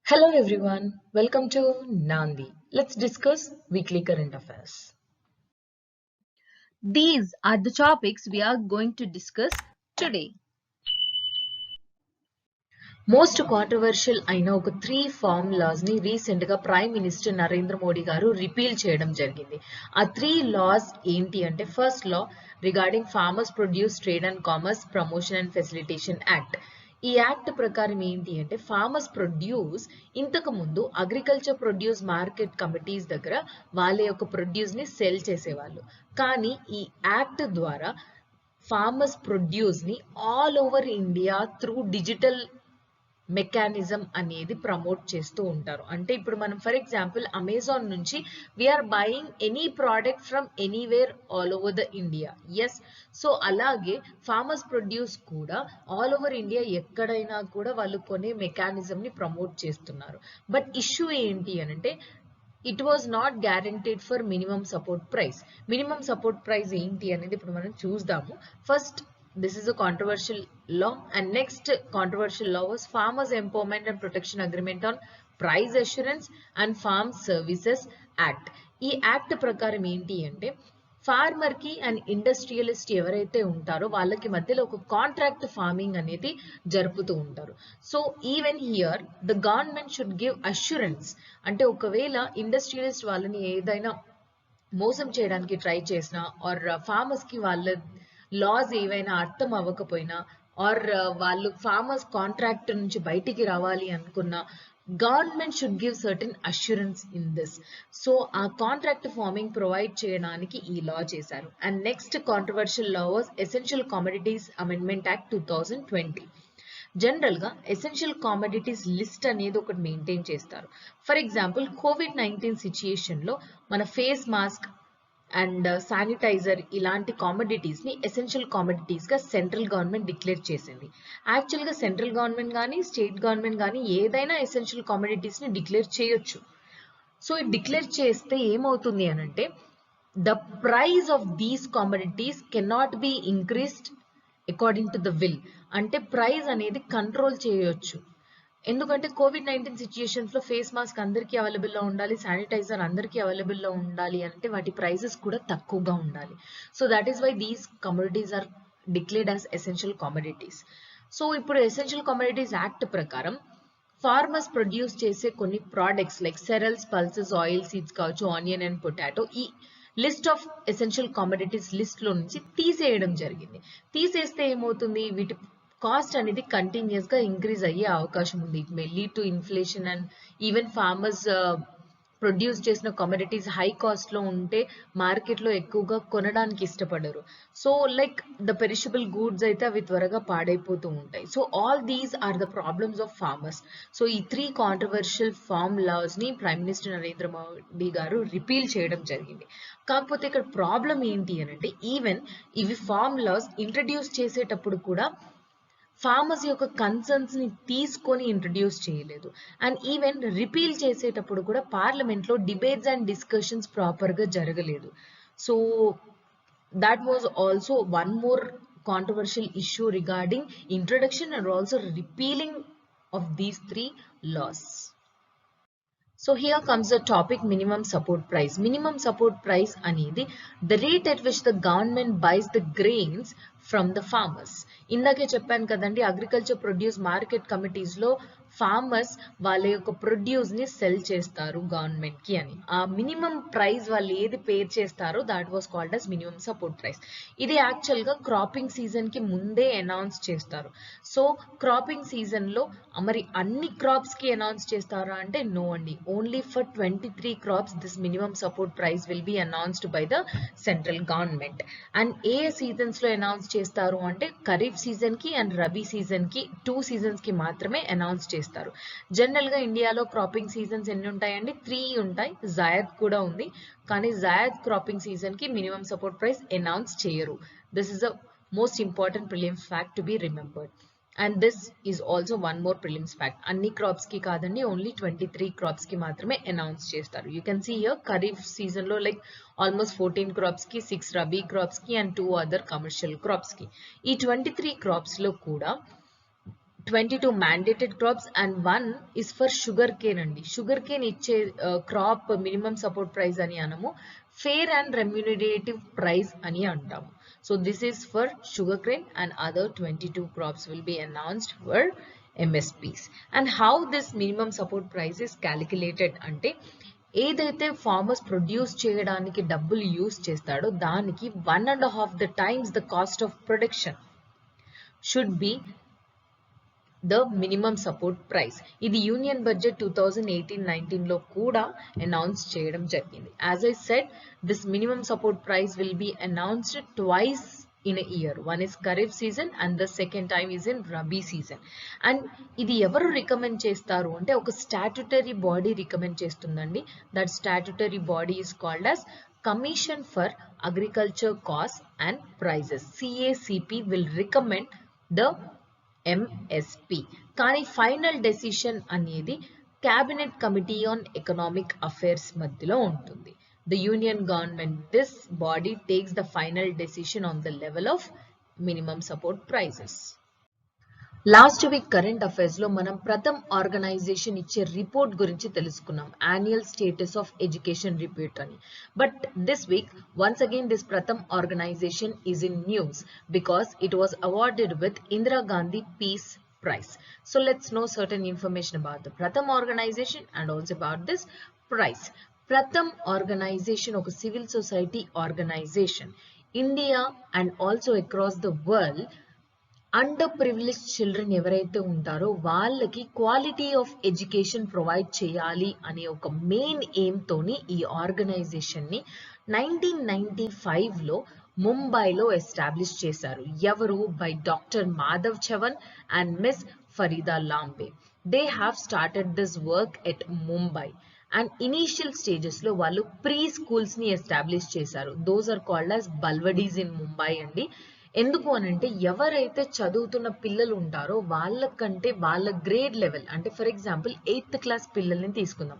Hello everyone, welcome to Nandi. Let's discuss weekly current affairs. These are the topics we are going to discuss today. Most controversial అయిన ఒక 3 formulas ని recent గా prime minister Narendra Modi గారు repeal చేయడం జరిగింది. ఆ 3 loss ఏంటి అంటే first law regarding farmers produce trade and commerce promotion and facilitation act. ఈ యాక్ట్ ప్రకారం ఏంటి అంటే ఫార్మర్స్ ప్రొడ్యూస్ ఇంతకు ముందు అగ్రికల్చర్ ప్రొడ్యూస్ మార్కెట్ కమిటీస్ దగ్గర వాళ్ళ యొక్క ప్రొడ్యూస్ ని సెల్ చేసేవాళ్ళు. కానీ ఈ యాక్ట్ ద్వారా ఫార్మర్స్ ప్రొడ్యూస్ ని all over India through digital mechanism అనేది ప్రమోట్ చేస్తూ ఉంటారు. అంటే ఇప్పుడు మనం ఫర్ ఎగ్జాంపుల్ అమెజాన్ నుంచి we are buying any product from anywhere all over the India. Yes, so అలాగే ఫార్మర్స్ ప్రొడ్యూస్ కూడా ఆల్ ఓవర్ ఇండియా ఎక్కడైనా కూడా వాళ్ళు కొనే మెకానిజం ని ప్రమోట్ చేస్తున్నారు. బట్ ఇష్యూ ఏంటి అనంటే it was not guaranteed for minimum support price. Minimum support price ఏంటి అనేది ఇప్పుడు మనం చూద్దాము. First, this is a controversial law, and next controversial law was Farmers Empowerment and Protection Agreement on Price Assurance and Farm Services Act. ఈ act ప్రకారం ఏంటి అంటే farmer కి అండ్ ఇండస్ట్రియలిస్ట్ ఎవరైతే ఉంటారో వాళ్ళకి మధ్యలో ఒక కాంట్రాక్ట్ ఫార్మింగ్ అనేది జరుపుతూ ఉంటారు. So even here the government should give assurance. అంటే ఒకవేళ ఇండస్ట్రియలిస్ట్ వాళ్ళని ఏదైనా మోసం చేయడానికి ట్రై చేసినా ఆర్ ఫార్మర్స్ కి వాళ్ళ లాస్ ఏవైనా అర్థం అవ్వకపోయినా ఆర్ వాళ్ళు ఫార్మర్స్ కాంట్రాక్ట్ నుంచి బయటికి రావాలి అనుకున్న government should give certain assurance in this. So ఆ కాంట్రాక్ట్ ఫార్మింగ్ ప్రొవైడ్ చేయడానికి ఈ లా చేశారు. And next controversial law was essential commodities amendment act 2020. General గా ఎసెన్షియల్ కామోడిటీస్ లిస్ట్ అనేది ఒకటి మెయింటైన్ చేస్తారు. ఫర్ ఎగ్జాంపుల్ కోవిడ్-19 సిచ్యుయేషన్ లో మన ఫేస్ మాస్క్ అండ్ శానిటైజర్ ఇలాంటి కామోడిటీస్ ని ఎసెన్షియల్ కామోడిటీస్ గా సెంట్రల్ గవర్నమెంట్ డిక్లేర్ చేసింది. యాక్చువల్ గా సెంట్రల్ గవర్నమెంట్ కానీ స్టేట్ గవర్నమెంట్ కానీ ఏదైనా ఎసెన్షియల్ కామోడిటీస్ ని డిక్లేర్ చేయొచ్చు. సో డిక్లేర్ చేస్తే ఏమవుతుంది అనంటే the price of these commodities cannot be increased according to the will. అంటే ప్రైస్ అనేది కంట్రోల్ చేయొచ్చు. ఎందుకంటే కోవిడ్-19 సిచ్యుయేషన్స్ లో ఫేస్ మాస్క్ అందరికీ అవైలబుల్లో ఉండాలి, శానిటైజర్ అందరికీ అవైలబుల్లో ఉండాలి అంటే వాటి ప్రైసెస్ కూడా తక్కువగా ఉండాలి. So that is why these commodities are declared as essential commodities. So ఇప్పుడు ఎసెన్షియల్ కామోడిటీస్ యాక్ట్ ప్రకారం ఫార్మర్స్ ప్రొడ్యూస్ చేసే కొన్ని products like cereals, pulses, oil seeds కావచ్చు, ఆనియన్ అండ్ పొటాటో ఈ list of essential commodities list లో నుంచి తీసేయడం జరిగింది. తీసేస్తే ఏమవుతుంది, వీటి కాస్ట్ అనేది కంటిన్యూస్ గా ఇంక్రీజ్ అయ్యే అవకాశం ఉంది. It may lead to inflation and even farmers produce చేసిన కమోడిటీస్ హై కాస్ట్ లో ఉంటే మార్కెట్ లో ఎక్కువగా కొనడానికి ఇష్టపడరు. So like the perishable goods అయితే అవి త్వరగా పాడైపోతూ ఉంటాయి. So all these are the problems of farmers. So ఈ 3 కాంట్రవర్షియల్ ఫార్మ్ లాస్ ని ప్రైమ్ మినిస్టర్ నరేంద్ర మోడీ గారు రిపీల్ చేయడం జరిగింది. కాకపోతే ఇక్కడ ప్రాబ్లం ఏంటి అనంటే ఈవెన్ ఇవి ఫార్మ్ లాస్ ఇంట్రడ్యూస్ చేసేటప్పుడు కూడా ఫార్మర్స్ యొక్క కన్సర్న్స్ ని తీసుకొని ఇంట్రడ్యూస్ చేయలేదు. అండ్ ఈవెన్ రిపీల్ చేసేటప్పుడు కూడా పార్లమెంట్ లో డిబేట్స్ అండ్ డిస్కషన్స్ ప్రాపర్ గా జరగలేదు. So that was also one more controversial issue regarding introduction and also repealing of these 3 laws. So here comes the topic minimum support price. Minimum support price అనేది the rate at which the government buys the grains from the farmers. ఇందాకే చెప్పాను కదండి, agriculture produce market committees లో farmers వాళ్ళ యొక్క produce ని cell చేస్తారు government కి అని. ఆ మినిమం ప్రైస్ వాళ్ళు ఏది పే చేస్తారో that was called as minimum support price. ఇది యాక్చువల్ గా క్రాపింగ్ సీజన్ కి ముందే అనౌన్స్ చేస్తారు. సో క్రాపింగ్ సీజన్ లో మరి అన్ని క్రాప్స్ కి అనౌన్స్ చేస్తారా అంటే నో అండి, only for 23 crops this minimum support price will be announced by the central government. And A seasons లో అనౌన్స్ చేస్తారు అంటే ఖరీఫ్ సీజన్ కి అండ్ రబీ సీజన్ కి 2 సీజన్స్ కి మాత్రమే అనౌన్స్ చేస్తారు. జనరల్ గా ఇండియాలో క్రాపింగ్ సీజన్స్ ఎన్ని ఉంటాయండి? 3 ఉంటాయి. జాయద్ కూడా ఉంది, కానీ జాయద్ క్రాపింగ్ సీజన్ కి మినిమం సపోర్ట్ ప్రైస్ అనౌన్స్ చేయరు. This is the most important prelims fact to be remembered. And this is also one more prelims fact. అన్ని క్రాప్స్ కి కాదండి, ఓన్లీ 23 క్రాప్స్ కి మాత్రమే అనౌన్స్ చేస్తారు. You can see here Kharif season లో like almost 14 crops కి, 6 Rabi crops కి and 2 other commercial crops కి. ఈ 23 క్రాప్స్ లో కూడా 22 mandated crops and 1 is for sugar cane అండి. షుగర్ కేన్ ఇచ్చే క్రాప్ మినిమం సపోర్ట్ ప్రైస్ అని అనము, ఫేర్ అండ్ రెమ్యూనరేటివ్ ప్రైస్ అని అంటాము. So this is for sugar cane and other 22 crops will be announced for MSPs. And how this minimum support price is calculated అంటే ఏదైతే farmers produce చేయడానికి డబ్బులు use చేస్తాడో దానికి 1.5 the times the cost of production should be the minimum support price. ఇది union budget 2018-19 లో కూడా announce చేయడం జరిగింది. As I said, this minimum support price will be announced twice in a year. One is Kharif season and the second time is in Rabi season. And ఇది ఎవరు recommend చేస్తారు అంటే ఒక statutory body recommend చేస్తుందండి. That statutory body is called as Commission for Agriculture Costs and Prices. CACP will recommend the MSP. కానీ final decision అనేది cabinet committee on economic affairs మధ్యలో ఉంటుంది. The union government, this body takes the final decision on the level of minimum support prices. Last week current affairs లో మనం Pratham organization ఇచ్చే report గురించి తెలుసుకున్నాం, annual status of education report అని. But this week once again this Pratham organization is in news because it was awarded with Indira Gandhi peace prize. So let's know certain information about the Pratham organization and also about this prize. Pratham organization ఒక civil society organization. India and also across the world under privilege children ఎవరైతే ఉంటారో వాళ్ళకి quality of education provide చేయాలి అనే ఒక main aim తోని ఈ organisation ని 1995లో ముంబైలో ఎస్టాబ్లిష్ చేశారు. ఎవరు? By doctor Madhav Chavan and miss Farida Lambay. They have started this work at Mumbai. And initial stages లో వాళ్ళు ప్రీ స్కూల్స్ ని ఎస్టాబ్లిష్ చేశారు. Those are called as balwadis in Mumbai అండి. ఎందుకు అనంటే ఎవరైతే చదువుతున్న పిల్లలు ఉంటారో వాళ్ళకంటే వాళ్ళ గ్రేడ్ లెవెల్, అంటే ఫర్ ఎగ్జాంపుల్ 8th క్లాస్ పిల్లల్ని తీసుకుందాం,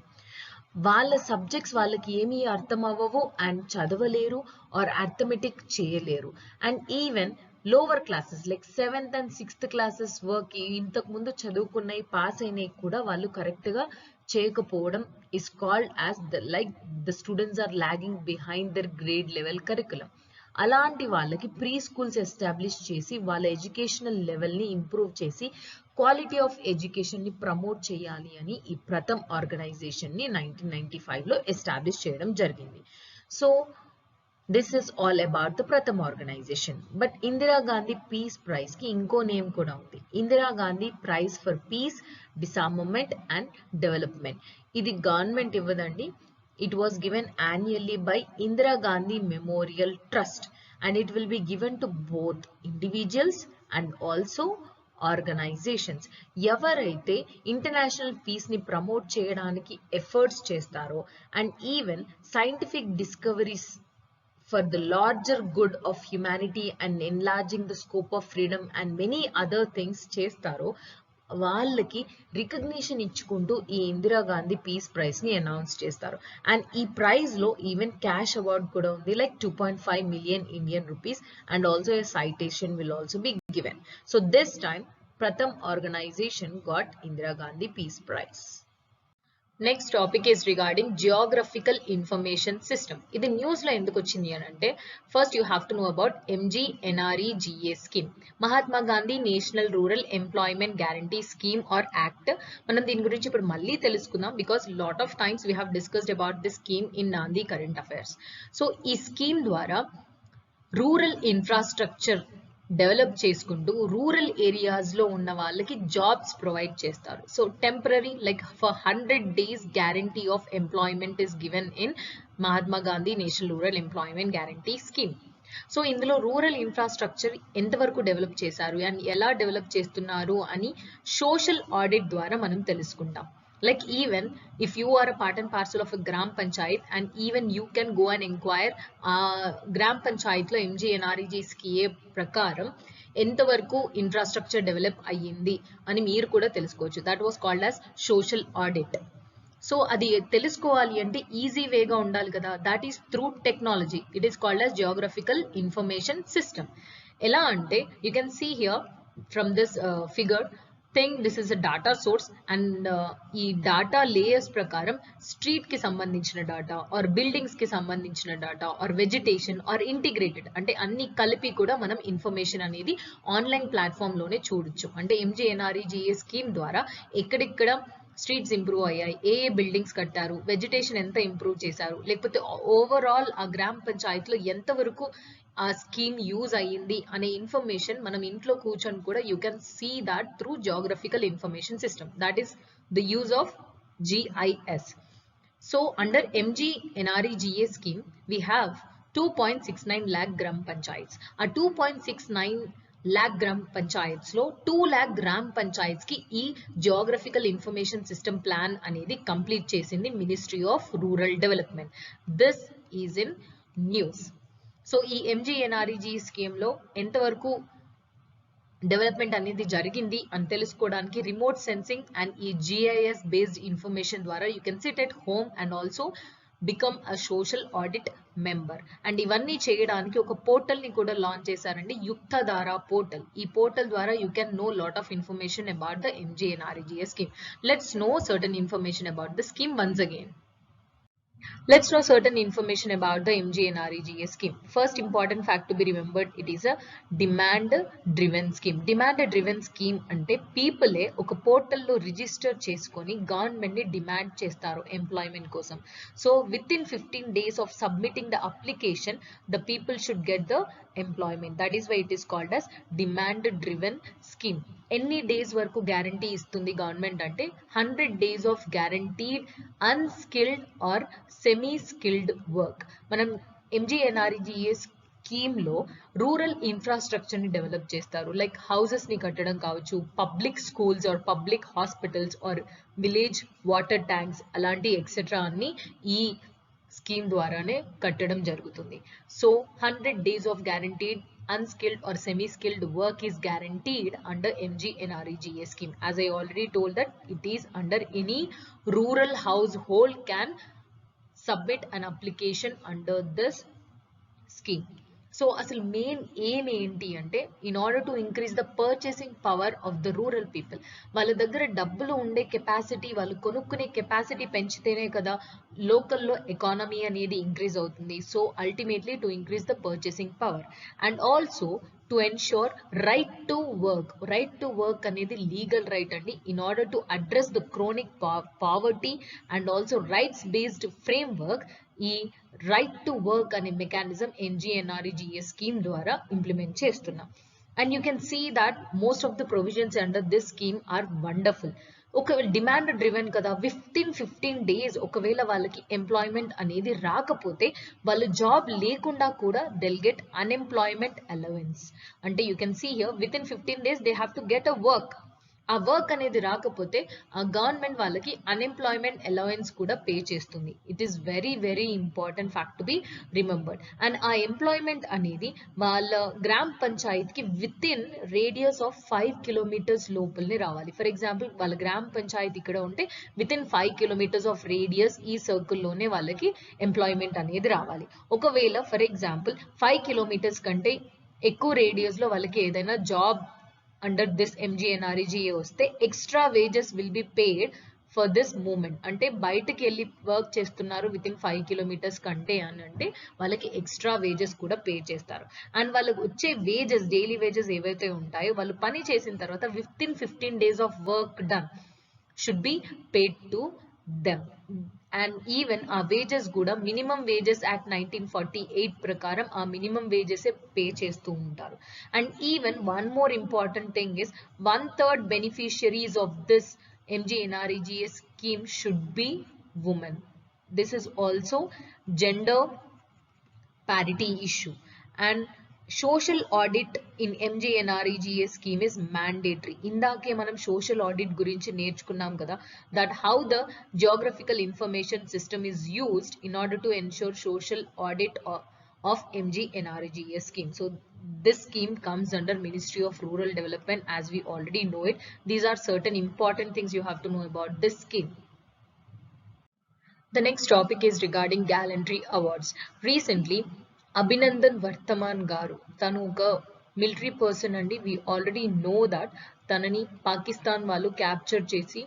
వాళ్ళ సబ్జెక్ట్స్ వాళ్ళకి ఏమీ అర్థం అవ్వవు అండ్ చదవలేరు ఆర్ అర్థమెటిక్ చేయలేరు. And even lower classes like 7th and 6th classes work ఇంతకు ముందు చదువుకున్నవి పాస్ అయినవి కూడా వాళ్ళు కరెక్ట్ గా చేయకపోవడం is called as the students are lagging behind their grade level curriculum. అలాంటి వాళ్ళకి ప్రీ స్కూల్స్ ఎస్టాబ్లిష్ చేసి వాళ్ళ ఎడ్యుకేషనల్ లెవెల్ని ఇంప్రూవ్ చేసి క్వాలిటీ ఆఫ్ ఎడ్యుకేషన్ని ప్రమోట్ చేయాలి అని ఈ ప్రథమ్ ఆర్గనైజేషన్ని 1995లో ఎస్టాబ్లిష్ చేయడం జరిగింది. So this is all about the Pratham organization. But Indira Gandhi peace prize కి ఇంకో నేమ్ కూడా ఉంది, Indira Gandhi prize for peace, disarmament and development. ఇది గవర్నమెంట్ ఇవ్వదండి. It was given annually by Indira Gandhi Memorial Trust and it will be given to both individuals and also organizations. ఎవరైతే international piece ని promote చేయడానికి efforts చేస్తారో and even scientific discoveries for the larger good of humanity and enlarging the scope of freedom and many other things చేస్తారో వాళ్ళకి recognition ఇచ్చుకుంటూ ఈ Indira Gandhi peace praise ని announce చేస్తారు. అండ్ ఈ ప్రైజ్ లో ఈవెన్ క్యాష్ అవార్డ్ కూడా ఉంది, like 2.5 million Indian rupees and also a citation will also be given. So this time Pratham organization got Indira Gandhi Peace Prize. Next topic is regarding geographical information system. ఇది news లో ఎందుకు వచ్చింది అని అంటే, first you have to know about MGNREGA scheme, Mahatma Gandhi national rural employment guarantee scheme are act. మనం దీని గురించి ఇప్పుడు మళ్ళీ తెలుసుకుందాం because lot of times we have discussed about this scheme in నాంది కరెంట్ అఫైర్స్. సో ఈ స్కీమ్ ద్వారా రూరల్ ఇన్ఫ్రాస్ట్రక్చర్ డెవలప్ చేసుకుంటూ రూరల్ ఏరియాస్ లో ఉన్న వాళ్ళకి జాబ్స్ ప్రొవైడ్ చేస్తారు. So temporary like for 100 days guarantee of employment is given in Mahatma Gandhi national rural employment guarantee scheme. So ఇందులో rural infrastructure ఎంతవరకు డెవలప్ చేశారు అండ్ ఎలా డెవలప్ చేస్తున్నారు అని సోషల్ ఆడిట్ ద్వారా మనం తెలుసుకుంటాం. Like even if you are a part and parcel of a gram panchayat and even you can go and inquire gram panchayat lo MGNREGA scheme ప్రకారం ఎంతవరకు ఇన్ఫ్రాస్ట్రక్చర్ డెవలప్ అయ్యింది అని మీరు కూడా తెలుసుకోవచ్చు. That was called as social audit. So అది తెలుసుకోవాలి అంటే ఈజీ వేగా ఉండాలి కదా, that is through technology. It is called as geographical information system. ఎలా అంటే you can see here from this figure think this is a data source and ఈ data layers ప్రకారం స్ట్రీట్ కి సంబంధించిన డాటా ఆర్ బిల్డింగ్స్ కి సంబంధించిన data or vegetation or integrated అంటే అన్ని కలిపి కూడా మనం ఇన్ఫర్మేషన్ అనేది ఆన్లైన్ ప్లాట్ఫామ్ లోనే చూడొచ్చు. అంటే MGNREGA స్కీమ్ ద్వారా ఎక్కడెక్కడ స్ట్రీట్స్ ఇంప్రూవ్ అయ్యాయి, ఏ బిల్డింగ్స్ కట్టారు, వెజిటేషన్ ఎంత ఇంప్రూవ్ చేశారు, లేకపోతే ఓవరాల్ ఆ గ్రామ పంచాయతీలో ఎంతవరకు ఆ స్కీమ్ యూజ్ అయ్యింది అనే ఇన్ఫర్మేషన్ మనం ఇంట్లో కూర్చొని కూడా you can see that through geographical information system. That is the use of GIS. So under MGNREGA scheme we have 2.69 lakh gram panchayats. ఆ 2.69 lakh gram panchayats లో 2 lakh gram panchayats కి ఈ జియోగ్రఫికల్ ఇన్ఫర్మేషన్ సిస్టమ్ ప్లాన్ అనేది complete చేసింది ministry of rural development. This is in news. So ఈ MGNREGA scheme లో ఎంతవరకు development అనేది జరిగింది అని తెలుసుకోవడానికి రిమోట్ సెన్సింగ్ అండ్ ఈ GIS బేస్డ్ ఇన్ఫర్మేషన్ ద్వారా you can sit at home and also become a social audit member. And ఇవన్నీ చేయడానికి ఒక పోర్టల్ ని కూడా లాంచ్ చేశారండి, యుక్తధార పోర్టల్. ఈ పోర్టల్ ద్వారా you can know lot of information about the MGNREGA scheme. Let's know certain information about the scheme once again. Let's know certain information about the MGNREGA scheme. First important fact to be remembered, it is a demand driven scheme. Demand driven scheme ante people oka portal lo register cheskoni government ni demand chestaru employment kosam. So within 15 days of submitting the application, the people should get the employment. That is why it is called as demand driven scheme. ఎన్ని days వరకు guarantee ఇస్తుంది government అంటే 100 days of guaranteed unskilled or semi skilled work. మనం MGNREGA scheme లో rural infrastructure ని develop చేస్తారు, like houses ని కట్టడం కావచ్చు, public schools or public hospitals or village water tanks అలాంటి ఎక్సెట్రా అన్ని ఈ స్కీమ్ ద్వారానే కట్టడం జరుగుతుంది. So 100 days of guaranteed unskilled or semi-skilled work is guaranteed under MGNREGA scheme. As I already told that it is under any rural household can submit an application under this scheme. So అసలు main ఏం ఏంటి అంటే in order to increase the purchasing power of the rural people, వాళ్ళ దగ్గర డబ్బులు ఉండే capacity, వాళ్ళు కొనుక్కునే కెపాసిటీ పెంచితేనే కదా లోకల్లో ఎకానమీ అనేది ఇంక్రీజ్ అవుతుంది. So ultimately to increase the purchasing power and also to ensure right to work. Right to work అనేది లీగల్ రైట్ అండి. In order to address the chronic poverty and also rights based framework ఈ right to work అనే mechanism MGNREGA scheme ద్వారా implement చేస్తున్నాం. And you can see that most of the provisions under this scheme are wonderful. ఒకవేళ demand driven కదా, within 15 days ఒకవేళ వాళ్ళకి employment అనేది రాకపోతే వాళ్ళు జాబ్ లేకుండా కూడా they'll get unemployment allowance. అంటే you can see here within 15 days they have to get a work. ఆ వర్క్ అనేది రాకపోతే ఆ గవర్నమెంట్ వాళ్ళకి అన్ఎంప్లాయ్మెంట్ అలవెన్స్ కూడా పే చేస్తుంది. It is very very important fact to be remembered. And ఆ employment అనేది వాళ్ళ గ్రామ పంచాయతీకి within radius of 5 kilometers లోపలనే రావాలి. ఫర్ ఎగ్జాంపుల్ వాళ్ళ గ్రామ పంచాయతీ ఇక్కడ ఉంటే with in 5 kilometers of radius ఈ సర్కిల్లోనే వాళ్ళకి ఎంప్లాయ్మెంట్ అనేది రావాలి. ఒకవేళ ఫర్ ఎగ్జాంపుల్ 5 kilometers కంటే ఎక్కువ రేడియస్ లో వాళ్ళకి ఏదైనా జాబ్ under this MGNREGA వస్తే extra wages will be paid for this moment. అంటే బయటకి వెళ్ళి వర్క్ చేస్తున్నారు విత్ ఇన్ 5 kilometers కంటే అని అంటే వాళ్ళకి ఎక్స్ట్రా వేజెస్ కూడా పే చేస్తారు. అండ్ వాళ్ళకి వచ్చే వేజెస్, డైలీ వేజెస్ ఏవైతే ఉంటాయో వాళ్ళు పని చేసిన తర్వాత with in 15 days of work done should be paid to them. And even ఆ వేజెస్ కూడా మినిమం వేజెస్ యాక్ట్ 1948 ప్రకారం ఆ మినిమం వేజెస్ పే చేస్తూ ఉంటారు. And even one more important thing is 1/3 beneficiaries of this MGNREGA scheme should be women. This is also gender parity issue. And social audit in MGNREGA scheme is mandatory. ఇందాకే మనం social audit గురించి నేర్చుకున్నాం కదా, that how the geographical information system is used in order to ensure social audit of MGNREGA scheme. So this scheme comes under Ministry of Rural Development, as we already know it. These are certain important things you have to know about this scheme. The next topic is regarding gallantry awards. Recently Abhinandan Varthaman garu tanu oka military person అండి. We already know that తనని పాకిస్తాన్ వాళ్ళు capture చేసి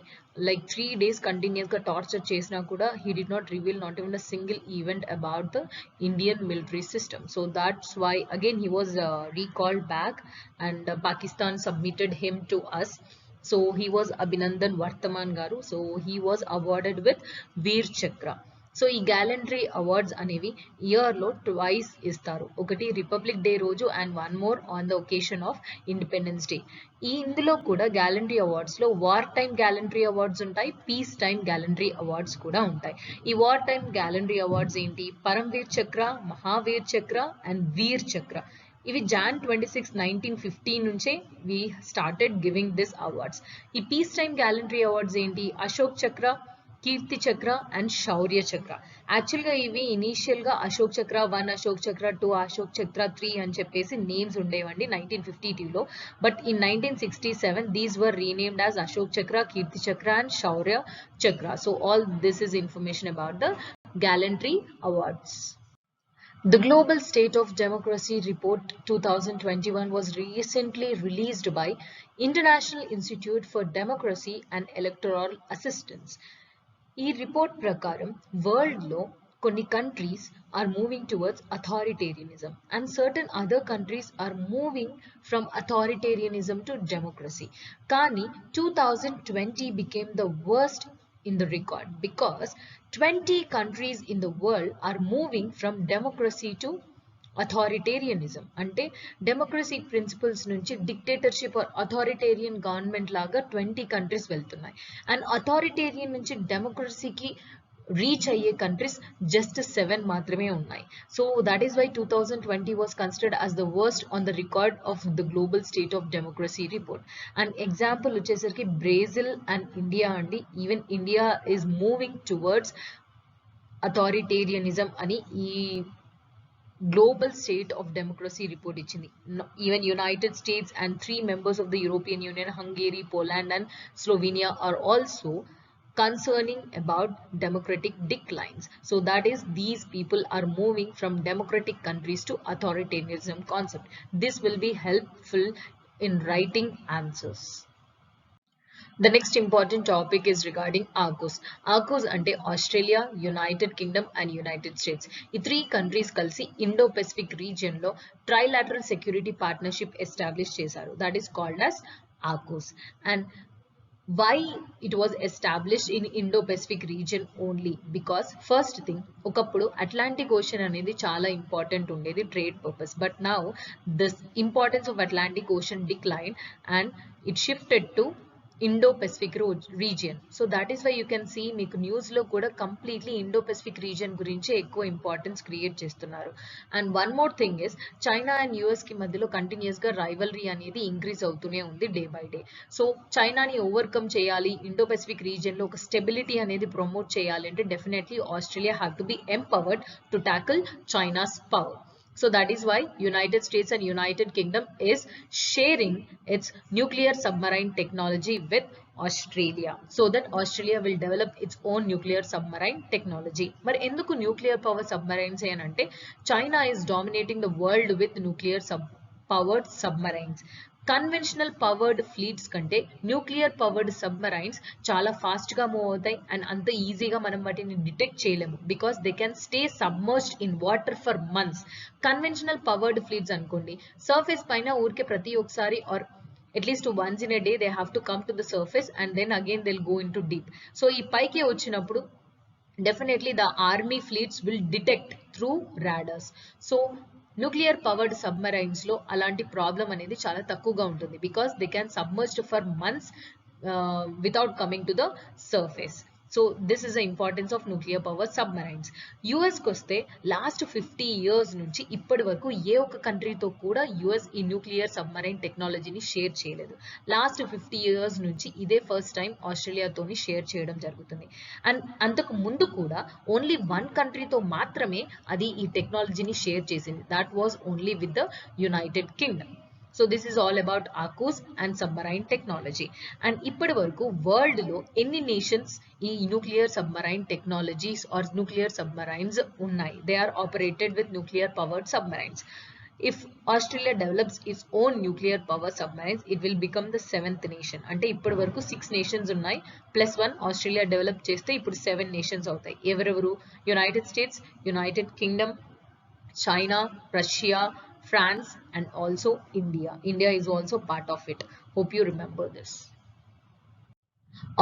like 3 days continuous గా torture చేసినా కూడా he did not reveal not even a single event about the Indian military system. So that's why again he was recalled back, and Pakistan submitted him to us. So he was Abhinandan Vartaman garu. So he was awarded with Veer Chakra. So ఈ gallantry awards అనేవి ఇయర్లో twice ఇస్తారు. ఒకటి republic day రోజు and one more on the occasion of independence day. ఇందులో కూడా gallantry అవార్డ్స్లో war time gallantry awards ఉంటాయి, పీస్ టైమ్ గ్యాలంటరీ అవార్డ్స్ కూడా ఉంటాయి. ఈ వార్ టైమ్ గ్యాలంటరీ అవార్డ్స్ ఏంటి? పరమ్వీర్ చక్ర, మహావీర్ చక్ర అండ్ వీర్ చక్ర. ఇవి Jan 26, 1950 నుంచే we started giving this awards. ఈ పీస్ టైమ్ గ్యాలంటరీ అవార్డ్స్ ఏంటి? అశోక్ చక్ర, కీర్తి చక్ర అండ్ శౌర్య చక్ర. యాక్చువల్గా ఇవి ఇనీషియల్గా అశోక్ చక్ర 1, అశోక్ చక్ర 2, అశోక్ చక్ర 3 అని చెప్పేసి నేమ్స్ ఉండేవండి 1952లో. But in 1967 these were renamed as Ashok Chakra, Kirti Chakra and Shaurya Chakra. So all this is information about the gallantry awards. The Global State of Democracy Report 2021 was recently released by International Institute for Democracy and Electoral Assistance. ఈ report ప్రకారం వరల్డ్లో కొన్ని countries are moving towards authoritarianism and certain other countries are moving from authoritarianism to democracy. కానీ 2020 became the worst in the record because 20 countries in the world are moving from democracy to authoritarianism. అంటే democracy principles నుంచి dictatorship or authoritarian government లాగా 20 countries వెళ్తున్నాయి. అండ్ authoritarian నుంచి డెమోక్రసీకి reach అయ్యే countries just 7 మాత్రమే ఉన్నాయి. So that is why 2020 was considered as the worst on the record of the global state of democracy report. And example వచ్చేసరికి బ్రెజిల్ అండ్ ఇండియా అండి. Even India is moving towards authoritarianism అని ఈ Global State of Democracy report ichindi. Even United States and 3 members of the European Union, Hungary, Poland and Slovenia are also concerning about democratic declines. So that is, these people are moving from democratic countries to authoritarianism concept. This will be helpful in writing answers. The next important topic is regarding AUKUS. AUKUS ante Australia, United Kingdom and United States. ఈ 3 countries కలిసి Indo-Pacific region లో trilateral security partnership establish చేశారు. That is called as AUKUS. And why it was established in Indo-Pacific region only? Because first thing, ఒకప్పుడు Atlantic Ocean అనేది చాలా important ఉండేది trade purpose. But now this importance of Atlantic Ocean declined and it shifted to Indo-Pacific region. So that is why you can see మీకు news లో కూడా completely Indo-Pacific region గురించి ఎక్కువ importance create చేస్తున్నారు. And one more thing is China and US కి మధ్యలో continuous గా rivalry అనేది ఇంక్రీజ్ అవుతూనే ఉంది డే బై డే. సో చైనాని ఓవర్కమ్ చేయాలి, Indo-Pacific region లో ఒక స్టెబిలిటీ అనేది ప్రమోట్ చేయాలి అంటే definitely Australia have to be empowered to tackle China's power. So that is why United States and United Kingdom is sharing its nuclear submarine technology with Australia, so that Australia will develop its own nuclear submarine technology. But enduku nuclear power submarines anante China is dominating the world with nuclear powered submarines. Conventional powered fleets కంటే nuclear powered submarines చాలా ఫాస్ట్గా move అవుతాయి and అంత ఈజీగా మనం వాటిని detect చేయలేము because they can stay submerged in water for months. Conventional powered fleets అనుకోండి, సర్ఫేస్ పైన ఊరికే ప్రతి ఒక్కసారి or at least once in a day they have to come to the surface and then again they will go into deep. So ఈ పైకి వచ్చినప్పుడు definitely the army fleets will detect through radars. So nuclear powered submarines లో అలాంటి problem అనేది చాలా తక్కువగా ఉంటుంది because they can submerged for months without coming to the surface. So this is the importance of nuclear power submarines. US koste last 50 years నుంచి ఇప్పటి వరకు ఏ ఒక్క కంట్రీతో కూడా US ఈ న్యూక్లియర్ సబ్మరైన్ టెక్నాలజీని షేర్ చేయలేదు. లాస్ట్ 50 years నుంచి ఇదే ఫస్ట్ టైం ఆస్ట్రేలియాతోని షేర్ చేయడం జరుగుతుంది. అండ్ అంతకు ముందు కూడా ఓన్లీ 1 కంట్రీతో మాత్రమే అది ఈ టెక్నాలజీని షేర్ చేసింది. That was only with the United Kingdom. So this is all about AUKUS and submarine technology. And ఇప్పటి వరకు వరల్డ్ లో ఎన్ని నేషన్స్ ఈ nuclear submarine technologies or nuclear submarines ఉన్నాయి? They are operated with nuclear powered submarines. If Australia develops its own nuclear power submarines, it will become the 7th nation. అంటే ఇప్పటి వరకు 6 nations ఉన్నాయి, +1 ఆస్ట్రేలియా డెవలప్ చేస్తే ఇప్పుడు 7 nations అవుతాయి. ఎవరెవరు? United states, United Kingdom, China, Russia, France, and also India. India is also part of it. Hope you remember this.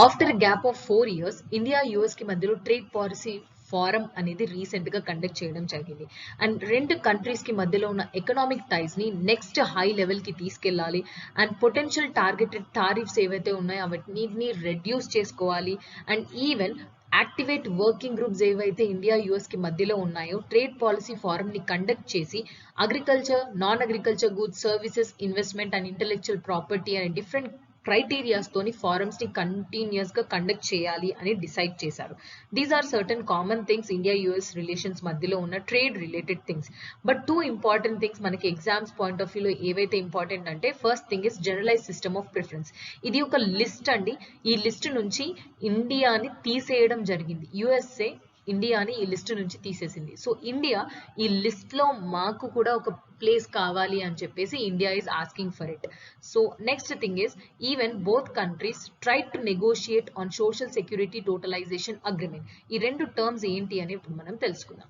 After a gap of 4 years, India US కి మధ్యలో trade policy form అనేది recent గా conduct చేయడం జరిగింది. And రెండు countries కి మధ్యలో ఉన్న ఎకనామిక్ టైస్ ని నెక్స్ట్ హై లెవెల్ కి తీసుకెళ్లాలి. అండ్ పొటెన్షియల్ టార్గెటెడ్ టారిఫ్స్ ఏవైతే ఉన్నాయో అవన్నీ రెడ్యూస్ చేసుకోవాలి. And even activate working groups ఏవైతే ఇండియా యుఎస్ కి మధ్యలో ఉన్నాయో ట్రేడ్ పాలసీ ఫారం ని కండక్ట్ చేసి agriculture, non agriculture goods, services, investment and intellectual property అనే డిఫరెంట్ క్రైటీరియాస్ తోని ఫారమ్స్ ని కంటిన్యూస్ గా కండక్ట్ చేయాలి అని డిసైడ్ చేశారు. These are certain common things India US relations మధ్యలో ఉన్న trade related things. But 2 important things మనకి ఎగ్జామ్స్ పాయింట్ ఆఫ్ వ్యూలో ఏవైతే ఇంపార్టెంట్ అంటే, first thing is generalise system of preference. ఇది ఒక లిస్ట్ అండి. ఈ లిస్ట్ నుంచి ఇండియాని తీసేయడం జరిగింది. యుఎస్ఏ ఇండియాని ఈ లిస్ట్ నుంచి తీసేసింది. సో ఇండియా ఈ లిస్ట్ లో మాకు కూడా ఒక ప్లేస్ కావాలి అని చెప్పేసి India is asking for it. So next thing is even both countries try to negotiate on social security totalization agreement. ఈ రెండు టర్మ్స్ ఏంటి అని ఇప్పుడు మనం తెలుసుకుందాం.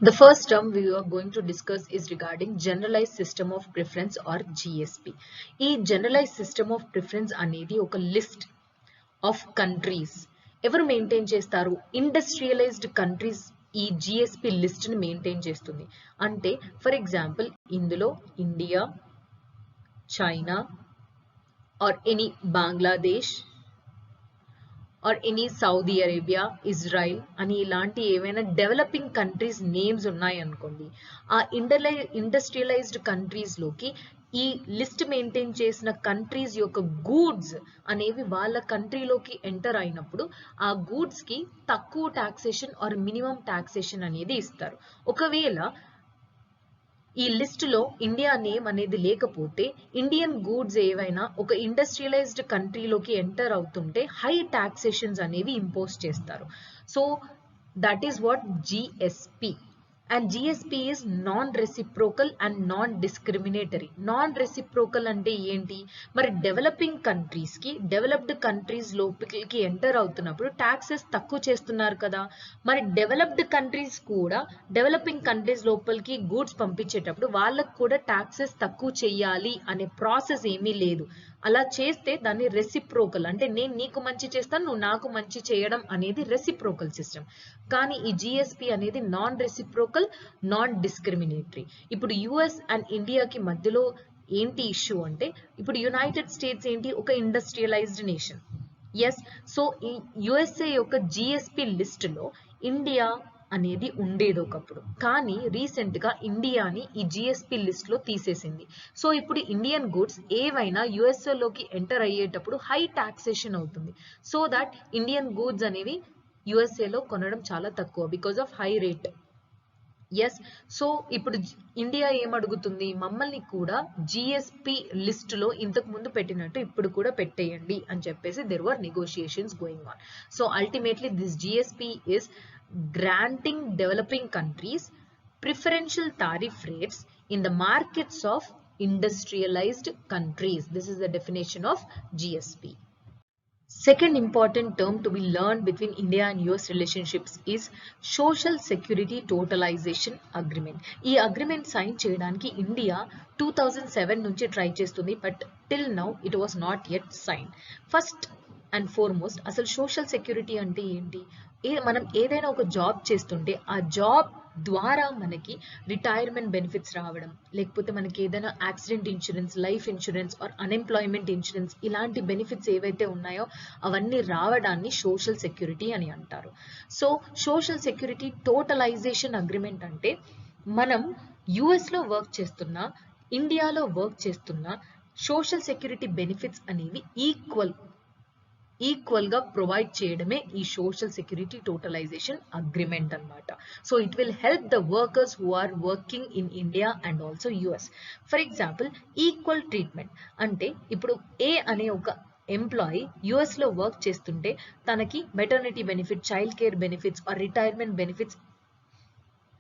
The first term we are going to discuss is regarding generalized system of preference or GSP. ఈ generalized system of preference అనేది ఒక లిస్ట్ ఆఫ్ కంట్రీస్. ఎవరు మెయింటైన్ చేస్తారు? ఇండస్ట్రియలైజ్డ్ కంట్రీస్ ఈ జిఎస్పి లిస్ట్ ని మెయింటైన్ చేస్తుంది. అంటే ఫర్ ఎగ్జాంపుల్ ఇందులో India, China or any Bangladesh or any Saudi Arabia, Israel అని ఇలాంటి ఏవైనా డెవలపింగ్ కంట్రీస్ నేమ్స్ ఉన్నాయి అనుకోండి, ఆ ఇండస్ట్రియలైజ్డ్ కంట్రీస్ లోకి ఈ లిస్ట్ మెయింటైన్ చేసిన కంట్రీస్ యొక్క గూడ్స్ అనేవి వాళ్ళ కంట్రీలోకి ఎంటర్ అయినప్పుడు ఆ గూడ్స్ కి తక్కువ టాక్సేషన్ ఆర్ మినిమం టాక్సేషన్ అనేది ఇస్తారు. ఒకవేళ ఈ లిస్ట్ లో ఇండియా నేమ్ అనేది లేకపోతే ఇండియన్ గూడ్స్ ఏవైనా ఒక ఇండస్ట్రియలైజ్డ్ కంట్రీలోకి ఎంటర్ అవుతుంటే హై టాక్సేషన్స్ అనేవి ఇంపోజ్ చేస్తారు. So that is what GSP. And GSP is non reciprocal and non discriminatory. Non reciprocal అంటే ఏంటి? మరి డెవలపింగ్ కంట్రీస్ కి డెవలప్డ్ కంట్రీస్ లోపలికి ఎంటర్ అవుతున్నప్పుడు ట్యాక్సెస్ తక్కువ చేస్తున్నారు కదా, మరి డెవలప్డ్ కంట్రీస్ కూడా డెవలపింగ్ కంట్రీస్ లోపలికి గూడ్స్ పంపించేటప్పుడు వాళ్ళకు కూడా ట్యాక్సెస్ తక్కువ చేయాలి అనే ప్రాసెస్ ఏమీ లేదు. అలా చేస్తే దాన్ని రెసిప్రోకల్, అంటే నేను నీకు మంచి చేస్తాను, నువ్వు నాకు మంచి చేయడం అనేది రెసిప్రోకల్ సిస్టమ్. కానీ ఈ జిఎస్పి అనేది నాన్ రెసిప్రోకల్, నాన్ డిస్క్రిమినేటరీ. ఇప్పుడు యుఎస్ అండ్ ఇండియాకి మధ్యలో ఏంటి ఇష్యూ అంటే, ఇప్పుడు యునైటెడ్ స్టేట్స్ ఏంటి? ఒక ఇండస్ట్రియలైజ్డ్ నేషన్. ఎస్. సో ఈ యుఎస్ఏ యొక్క జిఎస్పి లిస్ట్ లో ఇండియా అనేది ఉండేది ఒకప్పుడు, కానీ రీసెంట్ గా ఇండియాని ఈ జిఎస్పి లిస్ట్ లో తీసేసింది. సో ఇప్పుడు ఇండియన్ గూడ్స్ ఏవైనా యుఎస్ఏ లోకి ఎంటర్ అయ్యేటప్పుడు హై టాక్సేషన్ అవుతుంది. సో దట్ ఇండియన్ గూడ్స్ అనేవి యుఎస్ఏ లో కొనడం చాలా తక్కువ because of high rate. Yes. So ఇప్పుడు ఇండియా ఏమడుగుతుంది? మమ్మల్ని కూడా జిఎస్పి లిస్ట్ లో ఇంతకు ముందు పెట్టినట్టు ఇప్పుడు కూడా పెట్టేయండి అని చెప్పేసి there were negotiations going on. So ultimately this GSP is granting developing countries preferential tariff rates in the markets of industrialized countries. This is the definition of GSP. Second important term to be learned between India and US relationships is Social Security Totalization Agreement. ఈ agreement sign చేయడానికి India 2007 నుంచి try చేస్తుంది, but till now it was not yet sign. First and foremost అసలు social security అంటే ఏంటి? మనం ఏదైనా ఒక జాబ్ చేస్తుంటే ఆ జాబ్ ద్వారా మనకి రిటైర్మెంట్ బెనిఫిట్స్ రావడం, లేకపోతే మనకి ఏదైనా accident insurance, life insurance or unemployment insurance, ఇలాంటి బెనిఫిట్స్ ఏవైతే ఉన్నాయో అవన్నీ రావడాన్ని సోషల్ సెక్యూరిటీ అని అంటారు. So social security totalization agreement అంటే మనం యుఎస్ లో వర్క్ చేస్తున్నా, ఇండియాలో వర్క్ చేస్తున్నా సోషల్ సెక్యూరిటీ బెనిఫిట్స్ అనేవి ఈక్వల్ గా ప్రొవైడ్ చేయడమే ఈ సోషల్ సెక్యూరిటీ టోటలైజేషన్ అగ్రిమెంట్ అన్నమాట. So it will help the workers who are working in India and also US. For example equal treatment అంటే ఇప్పుడు ఏ అనే ఒక ఎంప్లాయీ యుఎస్ లో వర్క్ చేస్తుంటే తనకి maternity benefit, child care benefits or retirement benefits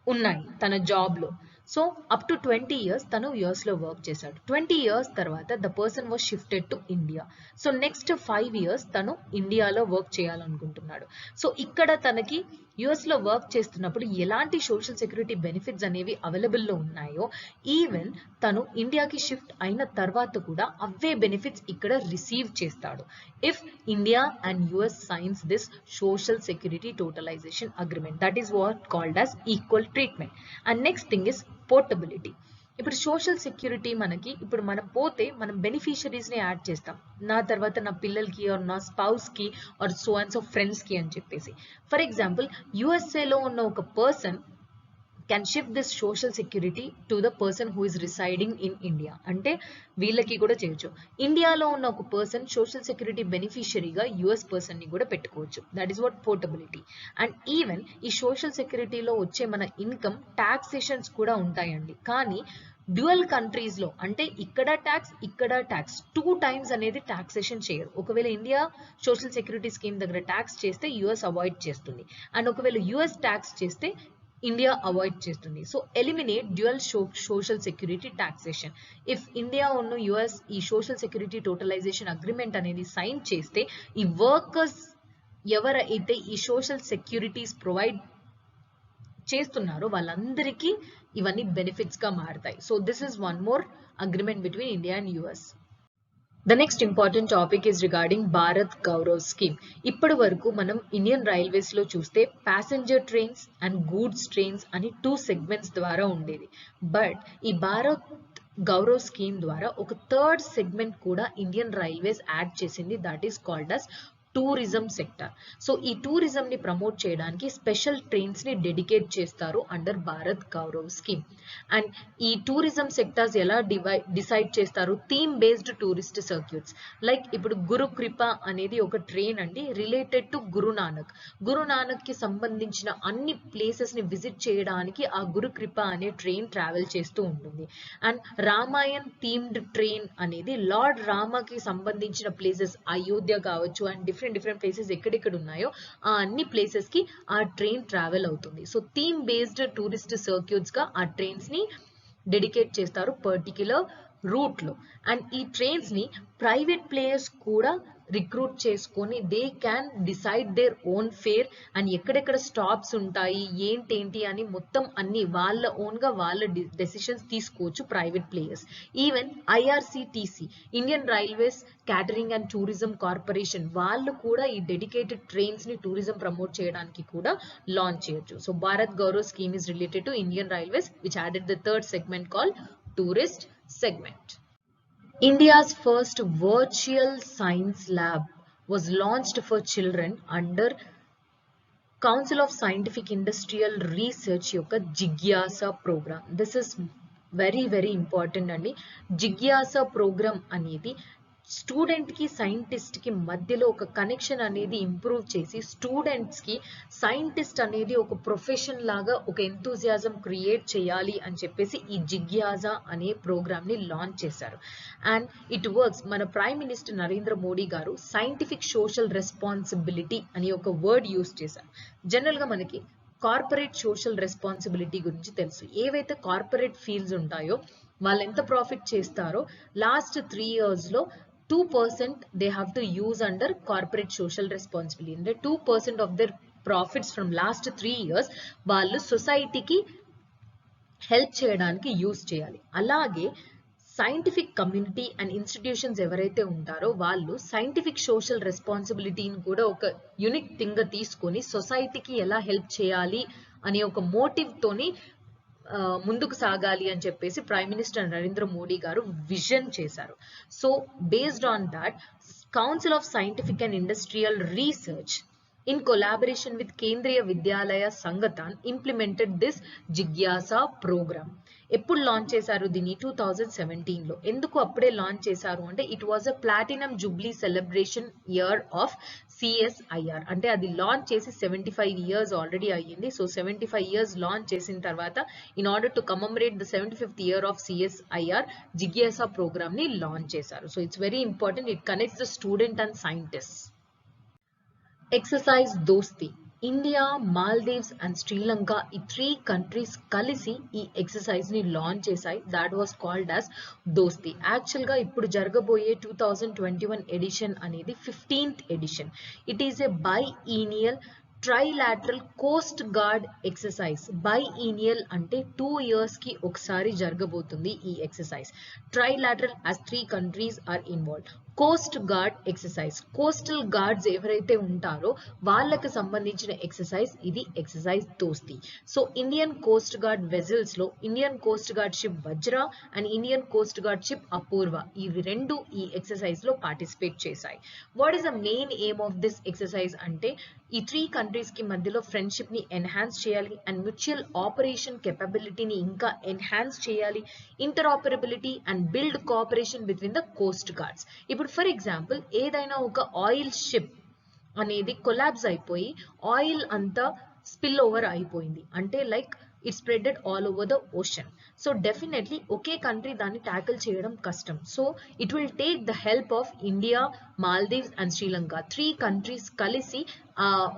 ఉన్నాయి తన జాబ్ లో. సో అప్ టు 20 years తను US లో వర్క్ చేశాడు. 20 years తర్వాత the person was shifted to India. So next 5 years తను ఇండియాలో వర్క్ చేయాలనుకుంటున్నాడు. సో ఇక్కడ తనకి US లో వర్క్ చేస్తున్నప్పుడు ఎలాంటి సోషల్ సెక్యూరిటీ బెనిఫిట్స్ అనేవి అవైలబుల్లో ఉన్నాయో ఈవెన్ తను ఇండియాకి షిఫ్ట్ అయిన తర్వాత కూడా అవే బెనిఫిట్స్ ఇక్కడ రిసీవ్ చేస్తాడు if India and US signs this social security totalization agreement. That is what called as equal treatment. And next thing is portability. ఇప్పుడు సోషల్ సెక్యూరిటీ మనకి ఇప్పుడు మనం పోతే మనం బెనిఫిషరీస్ ని యాడ్ చేస్తాం, నా తర్వాత నా పిల్లలకి ఆర్ నా స్పౌస్ కి or so and so friends కి అని చెప్పేసి. ఫర్ ఎగ్జాంపుల్ యుఎస్ఏలో ఉన్న ఒక person can shift this social security to the person who is residing in India. అంటే వీళ్ళకి కూడా చేయొచ్చు. ఇండియాలో ఉన్న ఒక పర్సన్ సోషల్ సెక్యూరిటీ బెనిఫిషరీగా యుఎస్ పర్సన్ ని కూడా పెట్టుకోవచ్చు. That is what portability. And even ఈ సోషల్ సెక్యూరిటీలో వచ్చే మన ఇన్కమ్ టాక్సేషన్స్ కూడా ఉంటాయండి. కానీ డ్యూయల్ కంట్రీస్ లో అంటే ఇక్కడ ట్యాక్స్ 2 times అనేది టాక్సేషన్ చేయరు. ఒకవేళ ఇండియా సోషల్ సెక్యూరిటీ స్కీమ్ దగ్గర ట్యాక్స్ చేస్తే యుఎస్ అవాయిడ్ చేస్తుంది, అండ్ ఒకవేళ యుఎస్ ట్యాక్స్ చేస్తే ఇండియా అవాయిడ్ చేస్తుంది. So eliminate dual social security taxation. If India ఉన్న యుఎస్ ఈ సోషల్ సెక్యూరిటీ టోటలైజేషన్ అగ్రిమెంట్ అనేది సైన్ చేస్తే ఈ వర్కర్స్ ఎవరైతే ఈ సోషల్ సెక్యూరిటీస్ ప్రొవైడ్ చేస్తున్నారో వాళ్ళందరికీ ఇవన్నీ బెనిఫిట్స్ గా మారుతాయి. So this is one more agreement between India and US. The next important topic is regarding Bharat Gaurav scheme. ఇప్పటి వరకు మనం ఇండియన్ రైల్వేస్ లో చూస్తే passenger trains and goods trains అని 2 segments ద్వారా ఉండేది. బట్ ఈ భారత్ గౌరవ్ స్కీమ్ ద్వారా ఒక 3rd segment కూడా ఇండియన్ రైల్వేస్ యాడ్ చేసింది. That is called as tourism sector. So ఈ టూరిజం ని ప్రమోట్ చేయడానికి స్పెషల్ ట్రైన్స్ ని డెడికేట్ చేస్తారు under Bharat Gaurav scheme. And ఈ టూరిజం సెక్టర్స్ ఎలా డిసైడ్ చేస్తారు? Theme based tourist circuits. Like ఇప్పుడు గురు కృప అనేది ఒక ట్రైన్ అండి రిలేటెడ్ టు గురునానక్ కి సంబంధించిన అన్ని ప్లేసెస్ ని విజిట్ చేయడానికి ఆ గురు కృప అనే ట్రైన్ ట్రావెల్ చేస్తూ ఉంటుంది. అండ్ రామాయణ్ థీమ్డ్ ట్రైన్ అనేది లార్డ్ రామాకి సంబంధించిన ప్లేసెస్ అయోధ్య కావచ్చు అండ్ డిఫరెంట్ ప్లేసెస్ ఎక్కడెక్కడ ఉన్నాయో ఆ అన్ని ప్లేసెస్ కి ఆ ట్రైన్ ట్రావెల్ అవుతుంది. So theme based tourist circuits గా ఆ ట్రైన్స్ ని డెడికేట్ చేస్తారు పర్టిక్యులర్ రూట్ లో. అండ్ ఈ ట్రైన్స్ ని ప్రైవేట్ ప్లేయర్స్ కూడా రిక్రూట్ చేసుకొని they can decide their own fair and ఎక్కడెక్కడ స్టాప్స్ ఉంటాయి ఏంటి అని మొత్తం అన్ని వాళ్ళ ఓన్ గా వాళ్ళ డెసిషన్స్ తీసుకోవచ్చు private players. Even IRCTC Indian railways catering and tourism corporation వాళ్ళు కూడా ఈ డెడికేటెడ్ ట్రైన్స్ ని టూరిజం ప్రమోట్ చేయడానికి కూడా లాంచ్ చేయొచ్చు. So Bharat Gaurav scheme is related to Indian railways which added the 3rd segment called tourist segment. India's first virtual science lab was launched for children under Council of Scientific Industrial Research యొక్క జిజ్ఞాసా program. This is very important అండి. జిజ్ఞాసా program అనేది student కి scientist కి మధ్యలో ఒక connection అనేది ఇంప్రూవ్ చేసి స్టూడెంట్స్ కి సైంటిస్ట్ అనేది ఒక ప్రొఫెషన్ లాగా ఒక ఎంతూజియాజం క్రియేట్ చేయాలి అని చెప్పేసి ఈ జిజ్ఞాసా అనే ప్రోగ్రామ్ ని లాంచ్ చేశారు. And it works. మన ప్రైమ్ మినిస్టర్ నరేంద్ర మోడీ గారు సైంటిఫిక్ సోషల్ రెస్పాన్సిబిలిటీ అని ఒక వర్డ్ యూజ్ చేశారు. జనరల్ గా మనకి కార్పొరేట్ సోషల్ రెస్పాన్సిబిలిటీ గురించి తెలుసు. ఏవైతే కార్పొరేట్ ఫీల్డ్స్ ఉంటాయో వాళ్ళు ఎంత ప్రాఫిట్ చేస్తారో లాస్ట్ 3 years లో 2% they have to use under corporate social responsibility. అంటే 2% of their profits from last 3 years వాళ్ళు సొసైటీకి హెల్ప్ చేయడానికి యూజ్ చేయాలి. అలాగే సైంటిఫిక్ కమ్యూనిటీ అండ్ ఇన్స్టిట్యూషన్స్ ఎవరైతే ఉంటారో వాళ్ళు సైంటిఫిక్ సోషల్ రెస్పాన్సిబిలిటీని కూడా ఒక యూనిక్ థింగ్ గా తీసుకొని సొసైటీకి ఎలా హెల్ప్ చేయాలి అనే ఒక మోటివ్ తోని ముందుకు సాగాలి అని చెప్పేసి ప్రైమ్ మినిస్టర్ నరేంద్ర మోడీ గారు విజన్ చేశారు. So based on that council of scientific and industrial research in collaboration with Kendriya Vidyalaya Sangathan implemented this జిజ్ఞాసా program. ఎప్పుడు లాంచ్ చేశారు దీన్ని? 2017 లో. ఎందుకు అప్పుడే లాంచ్ చేశారు అంటే it was a platinum jubilee celebration year of CSIR. అంటే అది లాంచ్ చేసి 75 years ఆల్రెడీ అయ్యింది. సో 75 years లాంచ్ చేసిన తర్వాత in order to commemorate the 75th year of CSIR జిజ్ఞాసా ప్రోగ్రామ్ ని లాంచ్ చేశారు. So it's very important. It connects the student and scientist. Exercise Dosti. India, Maldives and Sri Lanka ఈ 3 countries కలిసి ఈ exercise ని launch చేశాయి. That was called as Dosti. Actual గా ఇప్పుడు జరగబోయే 2021 ఎడిషన్ అనేది 15th edition. It is a biennial trilateral coast guard exercise. Biennial అంటే 2 years కి ఒకసారి జరగబోతుంది ఈ ఎక్సర్సైజ్. Trilateral as 3 countries are involved. Coast guard exercise, coastal guards ఎవరైతే ఉంటారో వాళ్ళకి సంబంధించిన ఎక్సర్సైజ్ ఇది, exercise Dosti. So Indian coast guard vessels లో Indian coast guard ship Vajra and Indian coast guard ship Apoorva ఇవి రెండు ఈ ఎక్సర్సైజ్ లో పార్టిసిపేట్ చేశాయి. What is the main aim of this exercise అంటే ఈ 3 కంట్రీస్ కి మధ్యలో ఫ్రెండ్షిప్ ని ఎన్హాన్స్ చేయాలి అండ్ మ్యూచువల్ ఆపరేషన్ కెపబిలిటీని ఇంకా ఎన్హాన్స్ చేయాలి, interoperability and build cooperation between the coast guards. ఇప్పుడు ఫర్ ఎగ్జాంపుల్ ఏదైనా ఒక ఆయిల్ షిప్ అనేది కొలాబ్స్ అయిపోయి ఆయిల్ అంతా స్పిల్ ఓవర్ అయిపోయింది అంటే like it spreaded all over the ocean. So definitely ఒకే కంట్రీ దాన్ని ట్యాకిల్ చేయడం కష్టం. So it will take the help of India, Maldives and Sri Lanka 3 countries కలిసి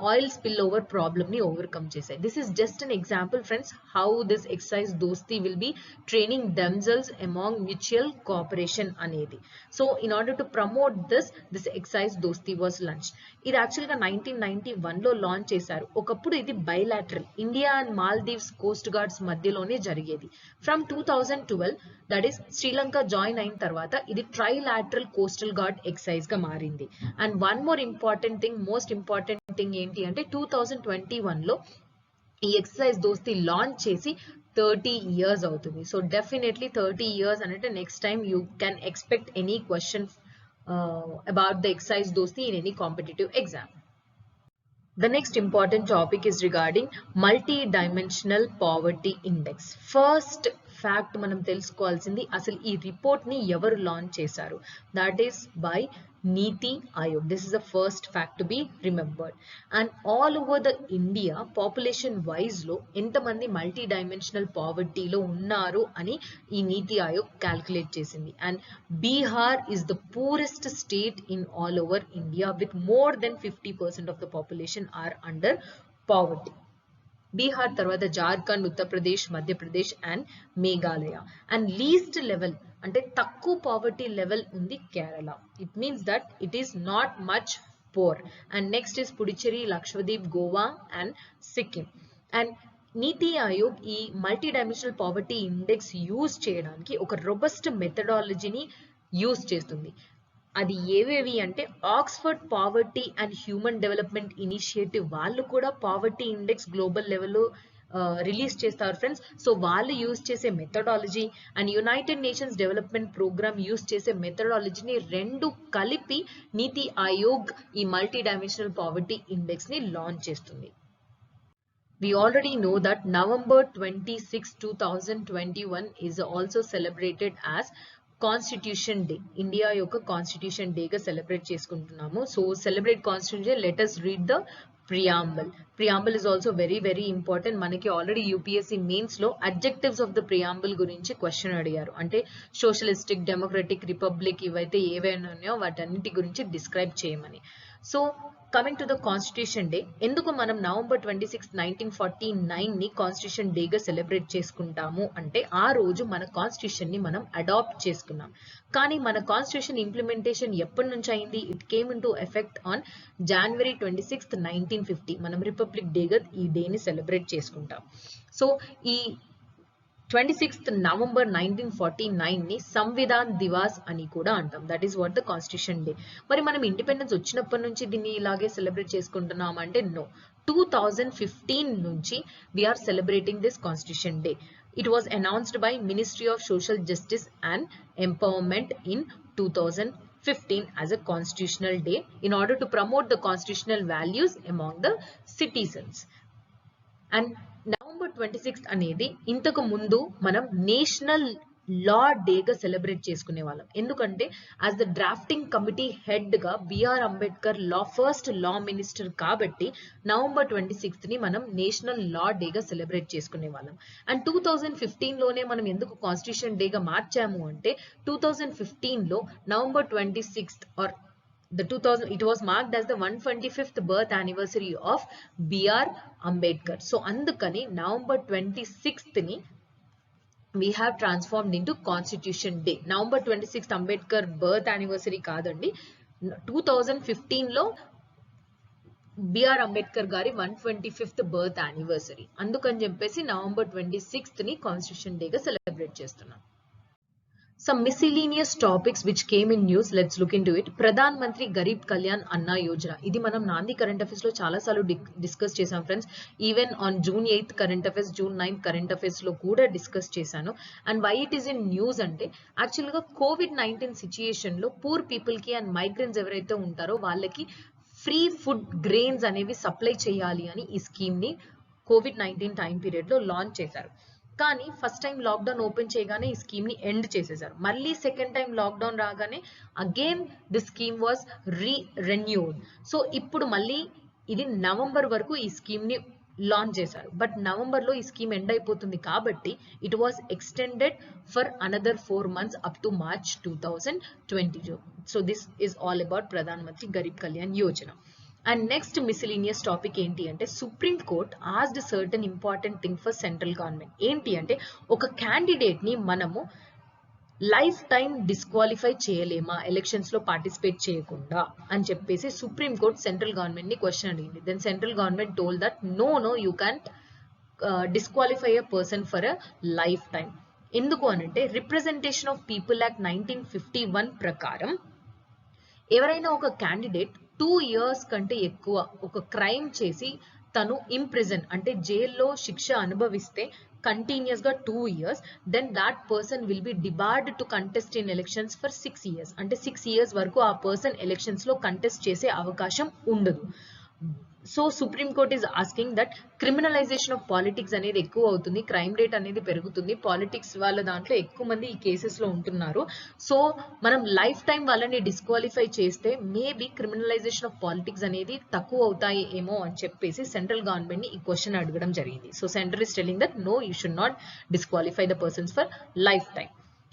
ఆయిల్ స్పిల్ ఓవర్ ప్రాబ్లమ్ ని ఓవర్కమ్ చేశాయి. This is just an example friends how this exercise దోస్తీ will be training themselves among mutual cooperation అనేది. So in order to promote this exercise దోస్తీ was launch. ఇది actual గా 1991 లో launch చేశారు. ఒకప్పుడు ఇది bilateral India and Maldives Coast guards మధ్యలోనే జరిగేది. From 2012 that is Sri Lanka join అయిన తర్వాత ఇది ట్రైలాటరల్ కోస్టల్ గార్డ్ ఎక్సర్సైజ్ గా మారింది. And one more important thing, most important thing ఏంటి అంటే 2021 లో ఈ ఎక్సర్సైజ్ దోస్తీ లాంచ్ చేసి 30 years అవుతుంది. సో డెఫినెట్లీ 30 years అంటే next time you can expect any question about the exercise Dosti in any competitive exam. The next important topic is regarding multi-dimensional poverty index. First fact మనం తెలుసుకోవాల్సింది అసలు ఈ report ని ఎవరు launch చేశారు. That is by Niti Aayog. This is the first fact to be remembered. And all over the India population wise లో ఎంతమంది multi dimensional పావర్టీలో ఉన్నారు అని ఈ నీతి ఆయోగ్ క్యాల్కులేట్ చేసింది. And Bihar is the poorest state in all over India with more than 50% of the population are under poverty. Bihar తర్వాత Jharkhand, Uttar Pradesh, Madhya Pradesh and Meghalaya. And least level అంటే తక్కువ పావర్టీ లెవెల్ ఉంది Kerala. It means that it is not much poor. And next is Puducherry, Lakshadweep, Goa and Sikkim. And NITI Aayog ఈ multi dimensional poverty index use చేయడానికి ఒక robust మెథడాలజీని use చేస్తుంది. అది ఏవేవి అంటే Oxford poverty and human development initiative వాళ్ళు కూడా పావర్టీ ఇండెక్స్ గ్లోబల్ లెవెల్లో రిలీజ్ చేస్తారు ఫ్రెండ్స్. సో వాళ్ళు యూజ్ చేసే methodology and United Nations development programme use చేసే మెథడాలజీని రెండు కలిపి నీతి ఆయోగ్ ఈ మల్టీ డైమెన్షనల్ పావర్టీ ఇండెక్స్ ని లాంచ్ చేస్తుంది. We already know that November 26, 2021 is also celebrated as constitution day. India యొక్క కాన్స్టిట్యూషన్ డే గా సెలబ్రేట్ చేసుకుంటున్నాము. So celebrate constitution, let us read the preamble. Preamble is also very very important. మనకి already UPSC mains లో adjectives of the preamble గురించి question అడిగారు. అంటే socialistic, democratic, republic ఇవైతే ఏవైనా ఉన్నాయో వాటన్నిటి గురించి డిస్క్రైబ్ చేయమని. So coming to the constitution day, ఎందుకు మనం నవంబర్ 26, 1949 ని కాన్స్టిట్యూషన్ డే గా సెలబ్రేట్ చేసుకుంటాము అంటే ఆ రోజు మన కాన్స్టిట్యూషన్ ని మనం అడాప్ట్ చేసుకున్నాం. కానీ మన కాన్స్టిట్యూషన్ ఇంప్లిమెంటేషన్ ఎప్పటి నుంచి అయింది? It came in to effect on January 26, 1950. మనం రిపబ్లిక్ డే గా ఈ డే ని సెలబ్రేట్ చేసుకుంటాం. సో ఈ 26th November 1949 ని సంవిధాన్ దివాస్ అని కూడా అంటాం. That is what the constitution day. మరి మనం ఇండిపెండెన్స్ వచ్చినప్పటి నుంచి దీన్ని ఇలాగే సెలబ్రేట్ చేసుకుంటున్నాం అంటే నో. 2015 నుంచి we are celebrating this constitution day. It was announced by Ministry of Social Justice and Empowerment in 2015 as a constitutional day in order to promote the constitutional values among the citizens. And November 26th అనేది ఇంతకు ముందు మనం national law day గా celebrate చేసుకునే వాళ్ళం. ఎందుకంటే as the drafting committee head గా B R Ambedkar first law minister కాబట్టి November 26th ని మనం నేషనల్ లా డే గా సెలబ్రేట్ చేసుకునే వాళ్ళం. అండ్ 2015 లోనే మనం ఎందుకు కాన్స్టిట్యూషన్ డే గా మార్చాము అంటే 2015 లో November 26th or it was marked as the 125th birth anniversary of B.R. Ambedkar. So andukani November 26th ni we have transformed into Constitution Day. November 26th Ambedkar birth anniversary కాదండి, 2015 లో BR Ambedkar గారి 125th birth anniversary. అందుకని చెప్పేసి November 26th ని constitution డేగా celebrate చేస్తున్నాం. Some miscellaneous topics which came in news, let's look into it. Pradhan Mantri Garib Kalyan Anna Yojana. ఇది మనం నాంది కరెంట్ అఫైర్స్ లో చాలా సార్లు డిస్కస్ చేసాం friends. Even on June 8th current affairs, June 9th current affairs లో కూడా discuss చేశాను. And why it is in news అంటే యాక్చువల్ గా COVID-19 సిచ్యుయేషన్ లో పూర్ పీపుల్ కి అండ్ మైగ్రెంట్స్ ఎవరైతే ఉంటారో వాళ్ళకి ఫ్రీ ఫుడ్ గ్రెయిన్స్ అనేవి సప్లై చేయాలి అని ఈ స్కీమ్ ని COVID-19 టైం పీరియడ్ లో లాంచ్ చేశారు. కానీ ఫస్ట్ టైం లాక్డౌన్ ఓపెన్ చేయగానే ఈ స్కీమ్ ని ఎండ్ చేసేసారు. మళ్ళీ సెకండ్ టైం లాక్డౌన్ రాగానే again the scheme was renewed. So ఇప్పుడు మళ్ళీ ఇది నవంబర్ వరకు ఈ స్కీమ్ ని లాంచ్ చేశారు. బట్ నవంబర్ లో ఈ స్కీమ్ ఎండ్ అయిపోతుంది కాబట్టి it was extended for another 4 months up to March 2022. So this is all about Pradhan Mantri Garib Kalyan Yojana. And next miscellaneous topic ఏంటి అంటే Supreme Court asked certain important thing for central government. ఏంటి అంటే ఒక candidate ని మనము లైఫ్ టైం డిస్క్వాలిఫై చేయలేమా elections లో participate చేయకుండా అని చెప్పేసి సుప్రీం కోర్ట్ సెంట్రల్ గవర్నమెంట్ ని క్వశ్చన్ అడిగింది. Then central government told that no you can't disqualify a person for a life time. ఎందుకు అనంటే రిప్రజెంటేషన్ ఆఫ్ పీపుల్ యాక్ట్ 1951 ప్రకారం ఎవరైనా ఒక క్యాండిడేట్ 2 years కంటే ఎక్కువ ఒక క్రైమ్ చేసి తను ఇంప్రిజన్ అంటే జైల్లో శిక్ష అనుభవిస్తే కంటిన్యూస్ గా 2 years, then that person will be debarred to contest in elections for 6 years. అంటే 6 years వరకు ఆ పర్సన్ ఎలక్షన్స్ లో కంటెస్ట్ చేసే అవకాశం ఉండదు. So supreme court is asking that criminalization of politics అనేది ఎక్కువ అవుతుంది, క్రైమ్ రేట్ అనేది పెరుగుతుంది, పాలిటిక్స్ వాళ్ళ దాంట్లో ఎక్కువ మంది ఈ కేసెస్ లో ఉంటున్నారు. సో మనం లైఫ్ టైం వాళ్ళని డిస్క్వాలిఫై చేస్తే మేబీ క్రిమినలైజేషన్ ఆఫ్ పాలిటిక్స్ అనేది తక్కువ అవుతాయి ఏమో అని చెప్పేసి సెంట్రల్ గవర్నమెంట్ ని ఈ క్వశ్చన్ అడగడం జరిగింది. So centre is telling that no you should not disqualify the persons for life time.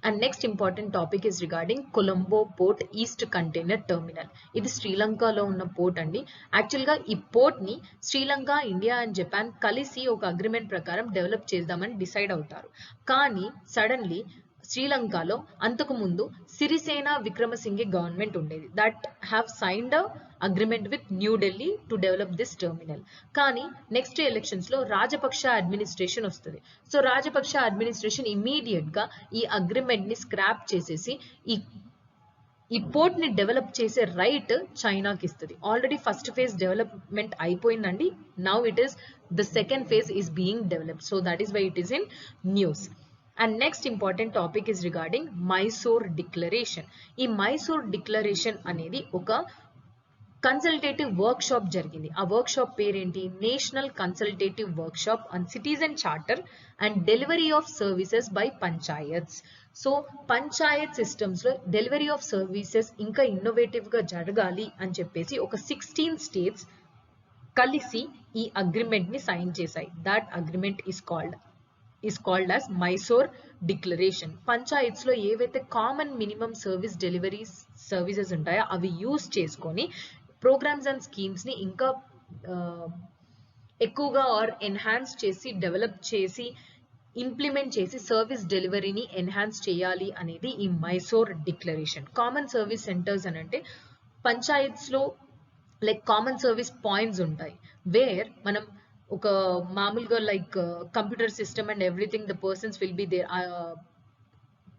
And next important topic is regarding Colombo Port East Container Terminal. ఇది శ్రీలంకలో ఉన్న పోర్ట్ అండి. యాక్చువల్ గా ఈ పోర్ట్ ని శ్రీలంక, ఇండియా అండ్ జపాన్ కలిసి ఒక agreement ప్రకారం డెవలప్ చేద్దామని డిసైడ్ అవుతారు. కానీ సడన్లీ శ్రీలంకలో అంతకు ముందు సిరిసేన విక్రమసింఘే గవర్నమెంట్ ఉండేది that have signed agreement with new Delhi to develop this terminal. కానీ నెక్స్ట్ ఎలక్షన్స్ లో రాజపక్ష అడ్మినిస్ట్రేషన్ వస్తుంది. సో రాజపక్ష అడ్మినిస్ట్రేషన్ ఇమీడియట్ గా ఈ అగ్రిమెంట్ ని స్క్రాప్ చేసేసి ఈ పోర్ట్ ని డెవలప్ చేసే రైట్ చైనాకి ఇస్తుంది. ఆల్రెడీ ఫస్ట్ ఫేజ్ డెవలప్మెంట్ అయిపోయిందండి. Now it is the second phase is being developed. So that is why it is in news. And next important topic is regarding Mysore Declaration. ఈ Mysore declaration అనేది ఒక consultative work shop జరిగింది. ఆ work shop పేరేంటి? National consultative work shop on citizen charter and delivery of services by panchayats. So Panchayat systems లో delivery of services ఇంకా innovative గా జరగాలి అని చెప్పేసి ఒక 16 states కలిసి ఈ అగ్రిమెంట్ ని సైన్ చేశాయి. That agreement is called as Mysore Declaration. Panchayats లో ఏవైతే common minimum service delivery services ఉంటాయో అవి యూజ్ చేసుకొని ప్రోగ్రామ్స్ అండ్ స్కీమ్స్ ని ఇంకా ఎక్కువగా ఆర్ ఎన్హాన్స్ చేసి డెవలప్ చేసి ఇంప్లిమెంట్ చేసి సర్వీస్ డెలివరీని ఎన్హాన్స్ చేయాలి అనేది ఈ Mysore declaration. Common service centres అని అంటే పంచాయత్స్ లో లైక్ కామన్ సర్వీస్ పాయింట్స్ ఉంటాయి వేర్ మనం ఒక మామూలుగా like computer system and everything the persons will be there.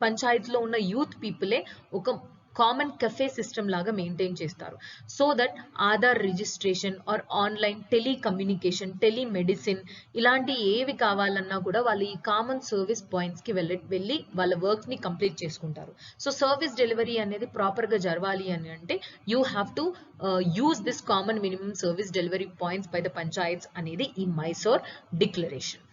Panchayat లో ఉన్న యూత్ పీపులే ఒక కామన్ కెఫే సిస్టమ్ లాగా మెయింటైన్ చేస్తారు. So that Aadhaar registration or online telecommunication, telemedicine ఇలాంటి ఏవి కావాలన్నా కూడా వాళ్ళు ఈ కామన్ సర్వీస్ పాయింట్స్ కి వెళ్ళి వాళ్ళ వర్క్ ని కంప్లీట్ చేసుకుంటారు. సో సర్వీస్ డెలివరీ అనేది ప్రాపర్ గా జరగాలి అని అంటే you have to use this common minimum service delivery points by the panchayats అనేది ఈ మైసూర్ డిక్లరేషన్.